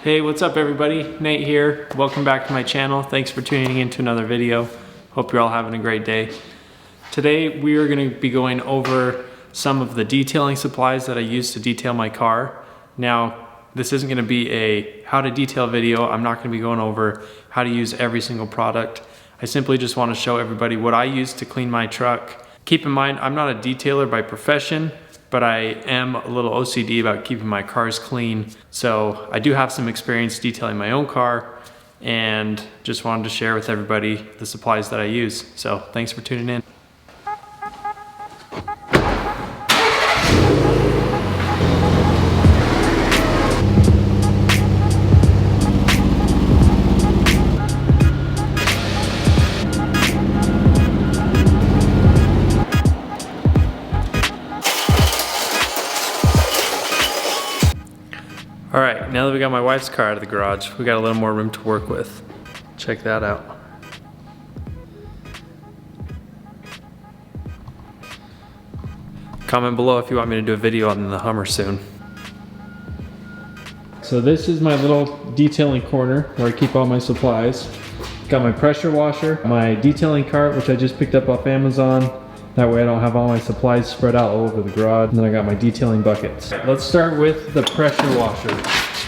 Hey, what's up everybody? Nate here. Welcome back to my channel. Thanks for tuning in to another video. Hope you're all having a great day. Today we are going to be going over some of the detailing supplies that I use to detail my car. Now, this isn't going to be a how to detail video. I'm not going to be going over how to use every single product. I simply just want to show everybody what I use to clean my truck. Keep in mind, I'm not a detailer by profession, but I am a little OCD about keeping my cars clean. So I do have some experience detailing my own car and just wanted to share with everybody the supplies that I use. So thanks for tuning in. All right, now that we got my wife's car out of the garage, we got a little more room to work with. Check that out. Comment below if you want me to do a video on the Hummer soon. So this is my little detailing corner where I keep all my supplies. Got my pressure washer, my detailing cart, which I just picked up off Amazon. That way I don't have all my supplies spread out all over the garage. And then I got my detailing buckets. Let's start with the pressure washer.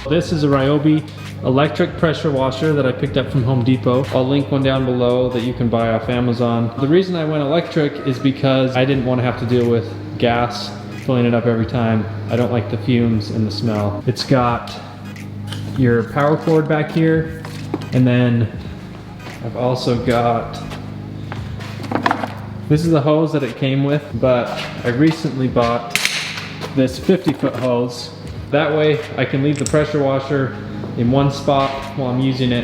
This is a Ryobi electric pressure washer that I picked up from Home Depot. I'll link one down below that you can buy off Amazon. The reason I went electric is because I didn't want to have to deal with gas filling it up every time. I don't like the fumes and the smell. It's got your power cord back here, and then I've also got, this is the hose that it came with, but I recently bought this 50-foot hose. That way I can leave the pressure washer in one spot while I'm using it,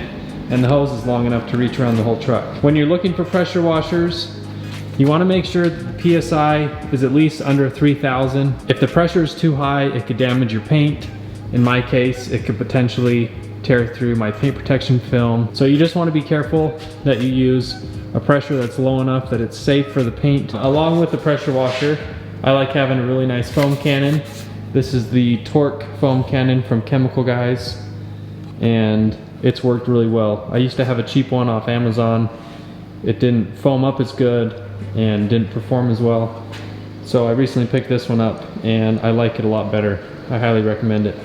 and the hose is long enough to reach around the whole truck. When you're looking for pressure washers, you want to make sure the PSI is at least under 3,000. If the pressure is too high, it could damage your paint. In my case, it could potentially tear through my paint protection film. So you just want to be careful that you use a pressure that's low enough that it's safe for the paint. Along with the pressure washer, I like having a really nice foam cannon. This is the Torque foam cannon from Chemical Guys, and it's worked really well. I used to have a cheap one off Amazon. It didn't foam up as good and didn't perform as well. So I recently picked this one up and I like it a lot better. I highly recommend it.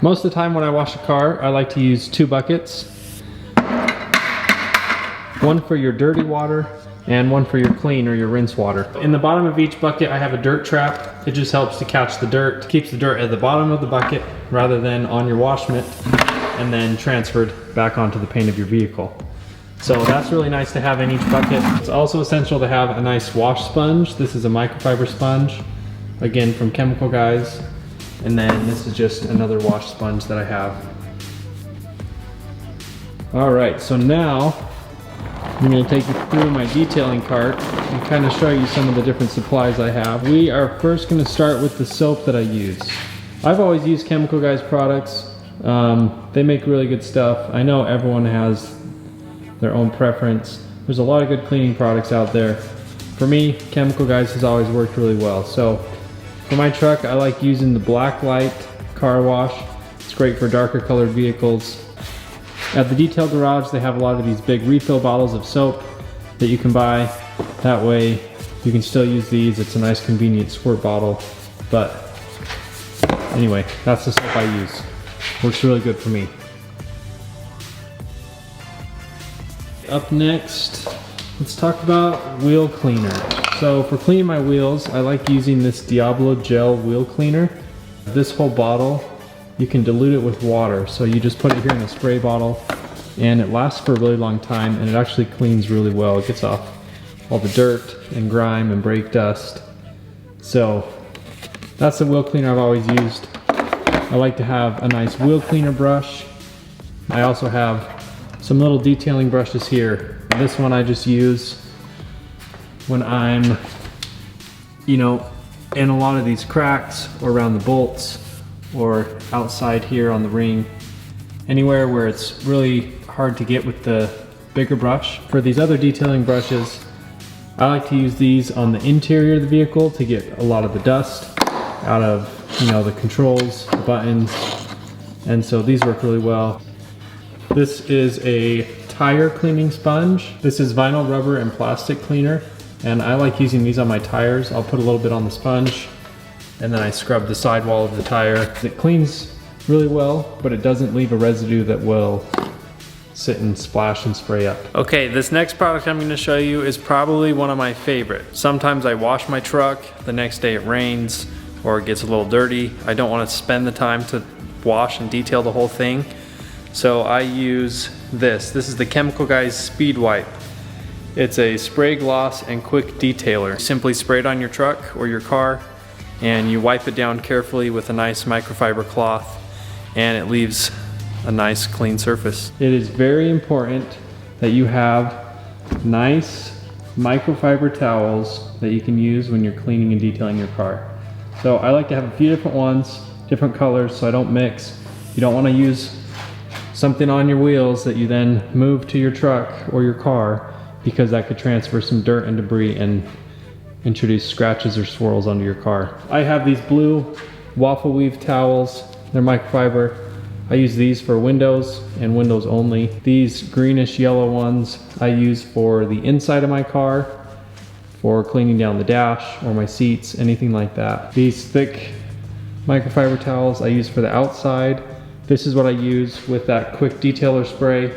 Most of the time when I wash a car, I like to use two buckets. One for your dirty water and one for your clean or your rinse water. In the bottom of each bucket I have a dirt trap. It just helps to catch the dirt. Keeps the dirt at the bottom of the bucket rather than on your wash mitt and then transferred back onto the paint of your vehicle. So that's really nice to have in each bucket. It's also essential to have a nice wash sponge. This is a microfiber sponge, again from Chemical Guys. And then this is just another wash sponge that I have. All right, so now I'm going to take you through my detailing cart and kind of show you some of the different supplies I have. We are first going to start with the soap that I use. I've always used Chemical Guys products. They make really good stuff. I know everyone has their own preference. There's a lot of good cleaning products out there. For me, Chemical Guys has always worked really well. So for my truck, I like using the Black Light car wash. It's great for darker colored vehicles. At the detail garage, they have a lot of these big refill bottles of soap that you can buy. That way you can still use these. It's a nice convenient squirt bottle. But anyway, that's the soap I use. Works really good for me. Up next, let's talk about wheel cleaner. So for cleaning my wheels, I like using this Diablo gel wheel cleaner. This whole bottle, you can dilute it with water. So you just put it here in a spray bottle and it lasts for a really long time, and it actually cleans really well. It gets off all the dirt and grime and brake dust. So that's the wheel cleaner I've always used. I like to have a nice wheel cleaner brush. I also have some little detailing brushes here. This one I just use when I'm, in a lot of these cracks or around the bolts or outside here on the ring. Anywhere where it's really hard to get with the bigger brush. For these other detailing brushes, I like to use these on the interior of the vehicle to get a lot of the dust out of, the controls, the buttons, and so these work really well. This is a tire cleaning sponge. This is vinyl, rubber, and plastic cleaner, and I like using these on my tires. I'll put a little bit on the sponge, and then I scrub the sidewall of the tire. It cleans really well, but it doesn't leave a residue that will sit and splash and spray up. Okay, this next product I'm gonna show you is probably one of my favorite. Sometimes I wash my truck, the next day it rains, or it gets a little dirty. I don't wanna spend the time to wash and detail the whole thing. So I use this. This is the Chemical Guys Speed Wipe. It's a spray, gloss, and quick detailer. Simply spray it on your truck or your car, and you wipe it down carefully with a nice microfiber cloth, and it leaves a nice clean surface. It is very important that you have nice microfiber towels that you can use when you're cleaning and detailing your car. So I like to have a few different ones, different colors, so I don't mix. You don't want to use something on your wheels that you then move to your truck or your car, because that could transfer some dirt and debris and introduce scratches or swirls onto your car. I have these blue waffle weave towels. They're microfiber. I use these for windows and windows only. These greenish yellow ones I use for the inside of my car, for cleaning down the dash or my seats, anything like that. These thick microfiber towels I use for the outside. This is what I use with that quick detailer spray.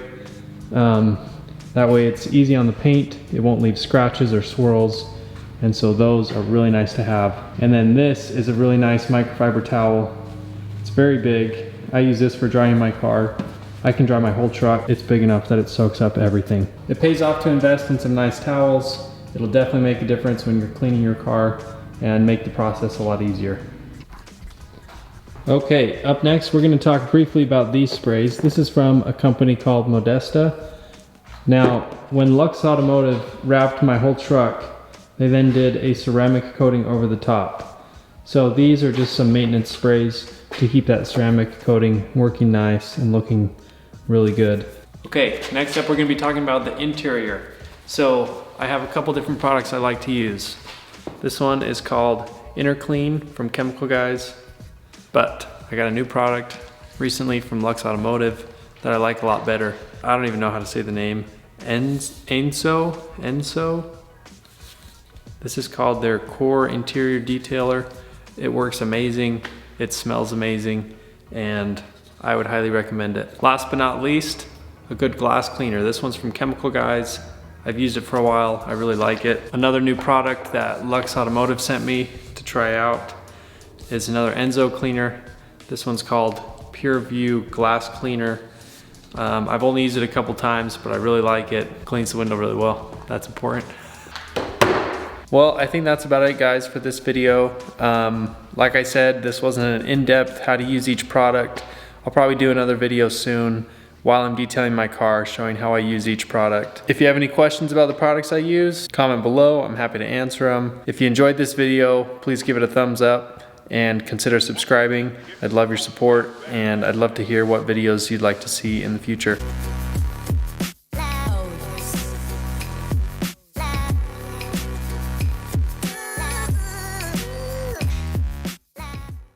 That way it's easy on the paint, it won't leave scratches or swirls, and so those are really nice to have. And then this is a really nice microfiber towel. It's very big. I use this for drying my car. I can dry my whole truck. It's big enough that it soaks up everything. It pays off to invest in some nice towels. It'll definitely make a difference when you're cleaning your car and make the process a lot easier. Okay, up next we're going to talk briefly about these sprays. This is from a company called Modesta. Now, when Lux Automotive wrapped my whole truck, they then did a ceramic coating over the top. So these are just some maintenance sprays to keep that ceramic coating working nice and looking really good. Okay, next up we're going to be talking about the interior. So I have a couple different products I like to use. This one is called Inner Clean from Chemical Guys. But I got a new product recently from Lux Automotive that I like a lot better. I don't even know how to say the name. Enso? This is called their Core Interior Detailer. It works amazing, it smells amazing, and I would highly recommend it. Last but not least, a good glass cleaner. This one's from Chemical Guys. I've used it for a while, I really like it. Another new product that Lux Automotive sent me to try out is another Enso cleaner. This one's called Pure View Glass Cleaner. I've only used it a couple times, but I really like it. Cleans the window really well. That's important. Well, I think that's about it, guys, for this video. Like I said, this wasn't an in-depth how to use each product. I'll probably do another video soon while I'm detailing my car, showing how I use each product. If you have any questions about the products I use, comment below. I'm happy to answer them. If you enjoyed this video, please give it a thumbs up and consider subscribing. I'd love your support, and I'd love to hear what videos you'd like to see in the future.